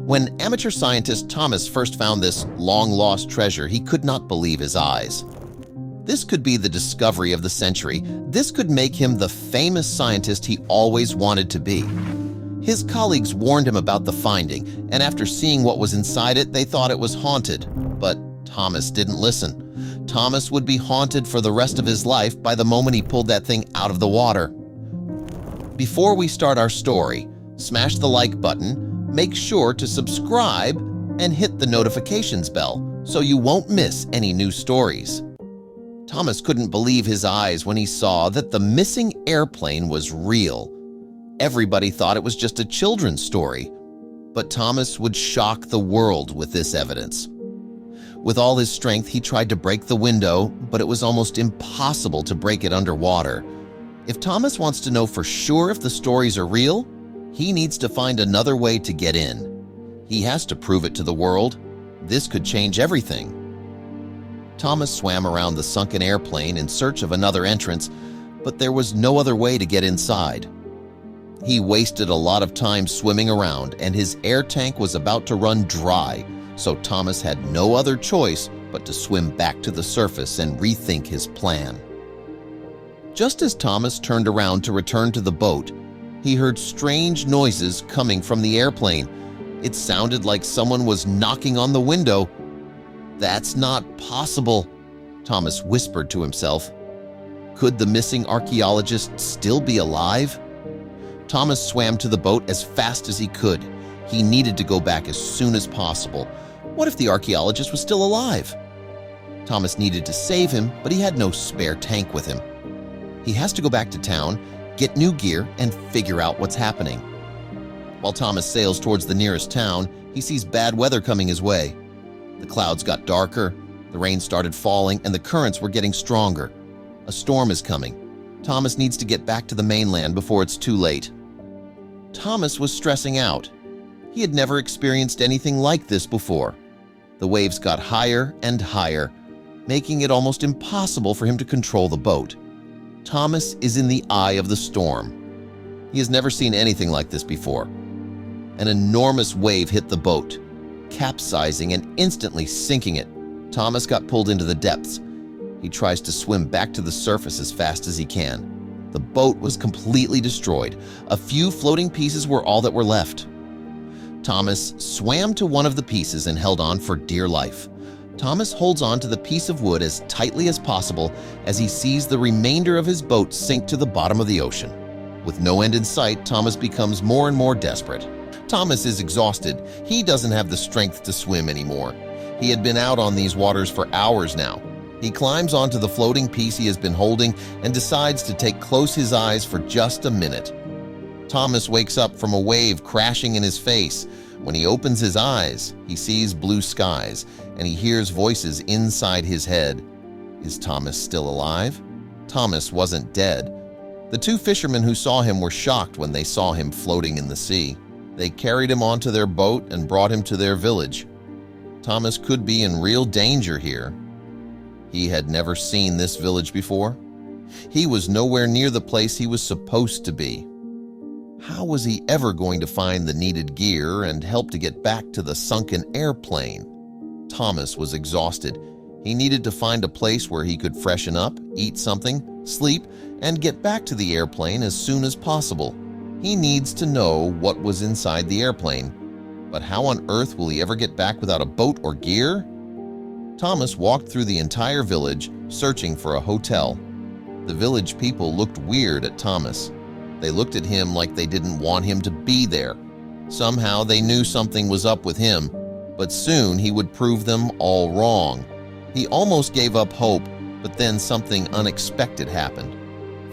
When amateur scientist Thomas first found this long-lost treasure, he could not believe his eyes. This could be the discovery of the century. This could make him the famous scientist he always wanted to be. His colleagues warned him about the finding, and after seeing what was inside it, they thought it was haunted. But Thomas didn't listen. Thomas would be haunted for the rest of his life by the moment he pulled that thing out of the water. Before we start our story, smash the like button, make sure to subscribe, and hit the notifications bell so you won't miss any new stories. Thomas couldn't believe his eyes when he saw that the missing airplane was real. Everybody thought it was just a children's story, but Thomas would shock the world with this evidence. With all his strength, he tried to break the window, but it was almost impossible to break it underwater. If Thomas wants to know for sure if the stories are real, he needs to find another way to get in. He has to prove it to the world. This could change everything. Thomas swam around the sunken airplane in search of another entrance, but there was no other way to get inside. He wasted a lot of time swimming around, and his air tank was about to run dry, so Thomas had no other choice but to swim back to the surface and rethink his plan. Just as Thomas turned around to return to the boat, he heard strange noises coming from the airplane. It sounded like someone was knocking on the window. "That's not possible," Thomas whispered to himself. Could the missing archaeologist still be alive? Thomas swam to the boat as fast as he could. He needed to go back as soon as possible. What if the archaeologist was still alive? Thomas needed to save him, but he had no spare tank with him. He has to go back to town, get new gear, and figure out what's happening. While Thomas sails towards the nearest town, he sees bad weather coming his way. The clouds got darker, the rain started falling, and the currents were getting stronger. A storm is coming. Thomas needs to get back to the mainland before it's too late. Thomas was stressing out. He had never experienced anything like this before. The waves got higher and higher, making it almost impossible for him to control the boat. Thomas is in the eye of the storm. He has never seen anything like this before. An enormous wave hit the boat, capsizing and instantly sinking it. Thomas got pulled into the depths. He tries to swim back to the surface as fast as he can. The boat was completely destroyed. A few floating pieces were all that were left. Thomas swam to one of the pieces and held on for dear life. Thomas holds on to the piece of wood as tightly as possible as he sees the remainder of his boat sink to the bottom of the ocean. With no end in sight, Thomas becomes more and more desperate. Thomas is exhausted. He doesn't have the strength to swim anymore. He had been out on these waters for hours now. He climbs onto the floating piece he has been holding and decides to close his eyes for just a minute. Thomas wakes up from a wave crashing in his face. When he opens his eyes, he sees blue skies, and he hears voices inside his head. Is Thomas still alive? Thomas wasn't dead. The two fishermen who saw him were shocked when they saw him floating in the sea. They carried him onto their boat and brought him to their village. Thomas could be in real danger here. He had never seen this village before. He was nowhere near the place he was supposed to be. How was he ever going to find the needed gear and help to get back to the sunken airplane? Thomas was exhausted. He needed to find a place where he could freshen up, eat something, sleep, and get back to the airplane as soon as possible. He needs to know what was inside the airplane. But how on earth will he ever get back without a boat or gear? Thomas walked through the entire village, searching for a hotel. The village people looked weird at Thomas. They looked at him like they didn't want him to be there. Somehow they knew something was up with him, but soon he would prove them all wrong. He almost gave up hope, but then something unexpected happened.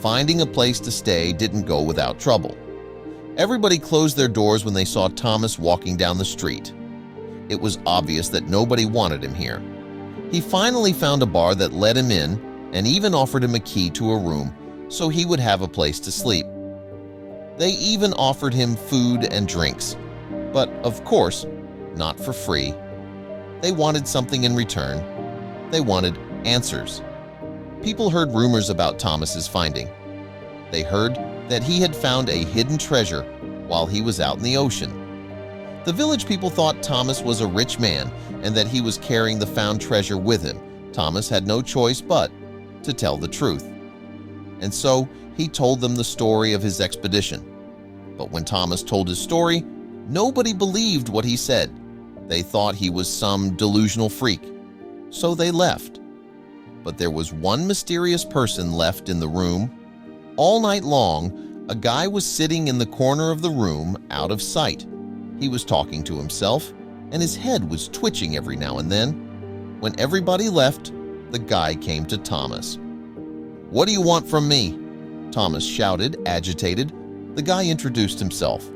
Finding a place to stay didn't go without trouble. Everybody closed their doors when they saw Thomas walking down the street. It was obvious that nobody wanted him here. He finally found a bar that let him in and even offered him a key to a room so he would have a place to sleep. They even offered him food and drinks, but of course, not for free. They wanted something in return. They wanted answers. People heard rumors about Thomas's finding. They heard that he had found a hidden treasure while he was out in the ocean. The village people thought Thomas was a rich man and that he was carrying the found treasure with him. Thomas had no choice but to tell the truth. And so he told them the story of his expedition. But when Thomas told his story, nobody believed what he said. They thought he was some delusional freak. So they left. But there was one mysterious person left in the room. All night long, a guy was sitting in the corner of the room out of sight. He was talking to himself, and his head was twitching every now and then. When everybody left, the guy came to Thomas. "What do you want from me?" Thomas shouted, agitated. The guy introduced himself.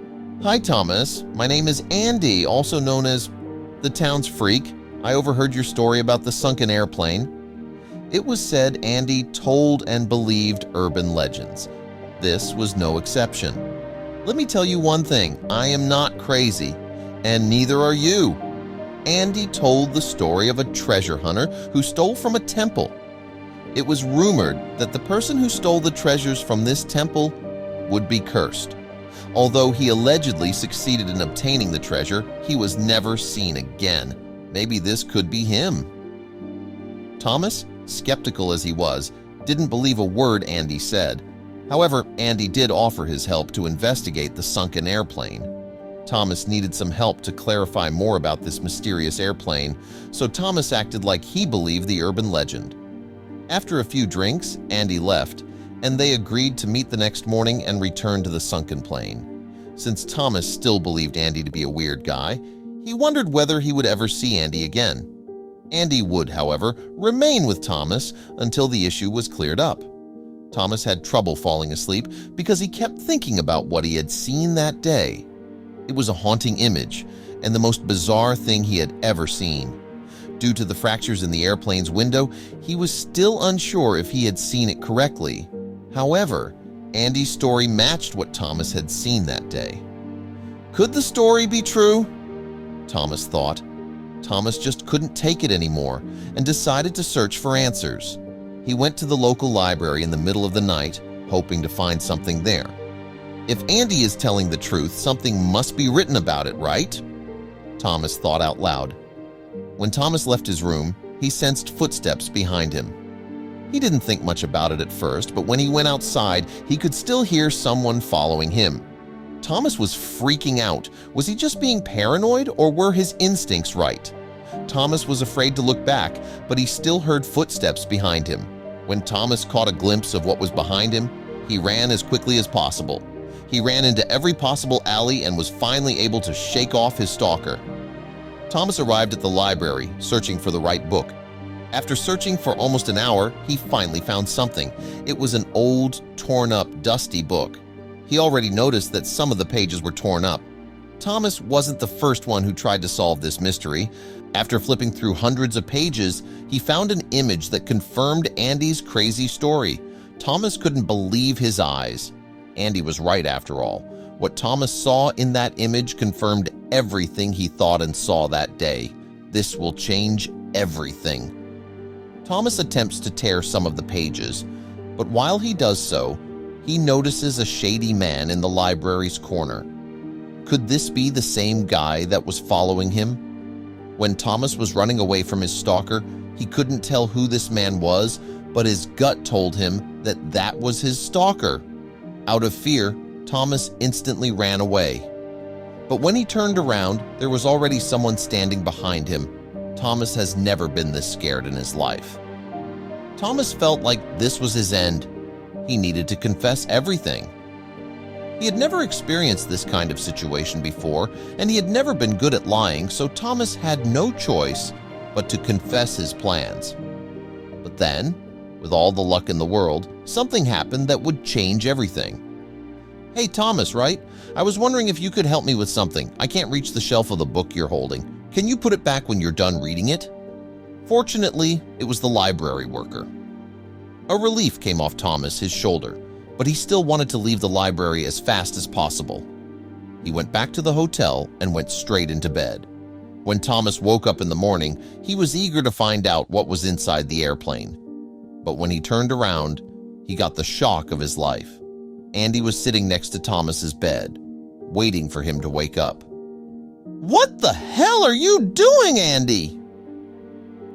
"Hi, Thomas. My name is Andy, also known as the town's freak. I overheard your story about the sunken airplane." It was said Andy told and believed urban legends. This was no exception. "Let me tell you one thing, I am not crazy, and neither are you." Andy told the story of a treasure hunter who stole from a temple. It was rumored that the person who stole the treasures from this temple would be cursed. Although he allegedly succeeded in obtaining the treasure, he was never seen again. Maybe this could be him. Thomas, skeptical as he was, didn't believe a word Andy said. However, Andy did offer his help to investigate the sunken airplane. Thomas needed some help to clarify more about this mysterious airplane, so Thomas acted like he believed the urban legend. After a few drinks, Andy left, and they agreed to meet the next morning and return to the sunken plane. Since Thomas still believed Andy to be a weird guy, he wondered whether he would ever see Andy again. Andy would, however, remain with Thomas until the issue was cleared up. Thomas had trouble falling asleep because he kept thinking about what he had seen that day. It was a haunting image and the most bizarre thing he had ever seen. Due to the fractures in the airplane's window, he was still unsure if he had seen it correctly. However, Andy's story matched what Thomas had seen that day. Could the story be true? Thomas thought. Thomas just couldn't take it anymore and decided to search for answers. He went to the local library in the middle of the night, hoping to find something there. If Andy is telling the truth, something must be written about it, right? Thomas thought out loud. When Thomas left his room, he sensed footsteps behind him. He didn't think much about it at first, but when he went outside, he could still hear someone following him. Thomas was freaking out. Was he just being paranoid, or were his instincts right? Thomas was afraid to look back, but he still heard footsteps behind him. When Thomas caught a glimpse of what was behind him, he ran as quickly as possible. He ran into every possible alley and was finally able to shake off his stalker. Thomas arrived at the library, searching for the right book. After searching for almost an hour, he finally found something. It was an old, torn-up, dusty book. He already noticed that some of the pages were torn up. Thomas wasn't the first one who tried to solve this mystery. After flipping through hundreds of pages, he found an image that confirmed Andy's crazy story. Thomas couldn't believe his eyes. Andy was right after all. What Thomas saw in that image confirmed everything he thought and saw that day. This will change everything. Thomas attempts to tear some of the pages, but while he does so, he notices a shady man in the library's corner. Could this be the same guy that was following him? When Thomas was running away from his stalker, he couldn't tell who this man was, but his gut told him that that was his stalker. Out of fear, Thomas instantly ran away. But when he turned around, there was already someone standing behind him. Thomas has never been this scared in his life. Thomas felt like this was his end. He needed to confess everything. He had never experienced this kind of situation before, and he had never been good at lying, so Thomas had no choice but to confess his plans. But then, with all the luck in the world, something happened that would change everything. "Hey, Thomas, right? I was wondering if you could help me with something. I can't reach the shelf of the book you're holding. Can you put it back when you're done reading it?" Fortunately, it was the library worker. A relief came off Thomas, his shoulder, but he still wanted to leave the library as fast as possible. He went back to the hotel and went straight into bed. When Thomas woke up in the morning, he was eager to find out what was inside the airplane. But when he turned around, he got the shock of his life. Andy was sitting next to Thomas's bed, waiting for him to wake up. "What the hell are you doing, Andy?"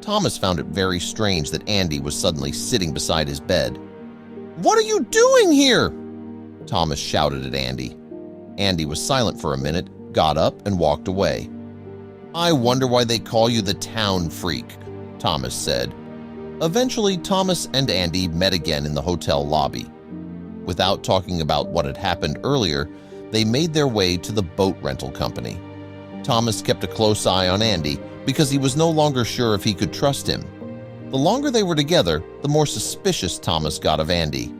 Thomas found it very strange that Andy was suddenly sitting beside his bed. "What are you doing here?" Thomas shouted at Andy. Andy was silent for a minute, got up, and walked away. "I wonder why they call you the town freak," Thomas said. Eventually, Thomas and Andy met again in the hotel lobby. Without talking about what had happened earlier, they made their way to the boat rental company. Thomas kept a close eye on Andy because he was no longer sure if he could trust him. The longer they were together, the more suspicious Thomas got of Andy.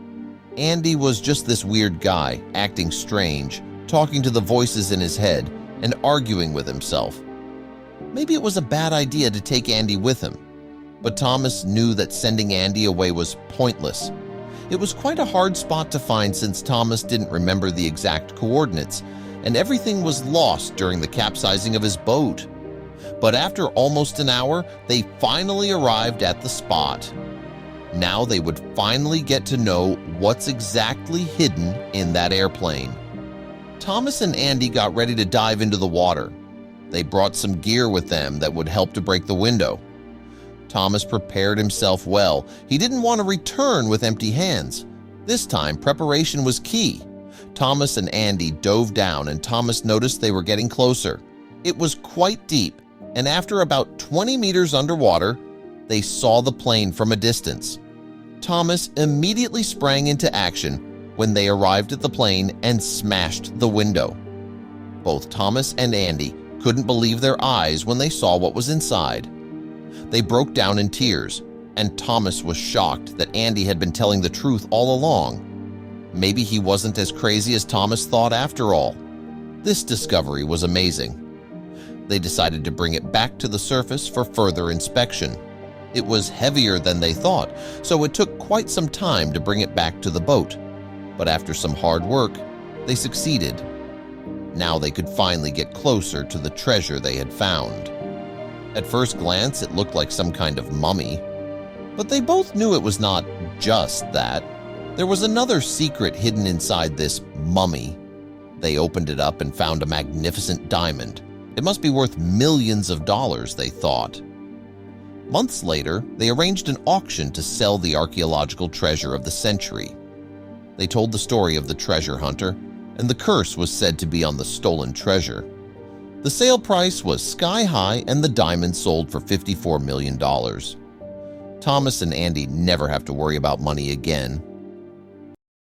Andy was just this weird guy, acting strange, talking to the voices in his head, and arguing with himself. Maybe it was a bad idea to take Andy with him, but Thomas knew that sending Andy away was pointless. It was quite a hard spot to find since Thomas didn't remember the exact coordinates, and everything was lost during the capsizing of his boat. But after almost an hour, they finally arrived at the spot. Now they would finally get to know what's exactly hidden in that airplane. Thomas and Andy got ready to dive into the water. They brought some gear with them that would help to break the window. Thomas prepared himself well. He didn't want to return with empty hands. This time, preparation was key. Thomas and Andy dove down, and Thomas noticed they were getting closer. It was quite deep, and after about 20 meters underwater, they saw the plane from a distance. Thomas immediately sprang into action when they arrived at the plane and smashed the window. Both Thomas and Andy couldn't believe their eyes when they saw what was inside. They broke down in tears, and Thomas was shocked that Andy had been telling the truth all along. Maybe he wasn't as crazy as Thomas thought after all. This discovery was amazing. They decided to bring it back to the surface for further inspection. It was heavier than they thought, so it took quite some time to bring it back to the boat. But after some hard work, they succeeded. Now they could finally get closer to the treasure they had found. At first glance, it looked like some kind of mummy, but they both knew it was not just that. There was another secret hidden inside this mummy. They opened it up and found a magnificent diamond. It must be worth millions of dollars, they thought. Months later, they arranged an auction to sell the archaeological treasure of the century. They told the story of the treasure hunter, and the curse was said to be on the stolen treasure. The sale price was sky high, and the diamond sold for $54 million. Thomas and Andy never have to worry about money again.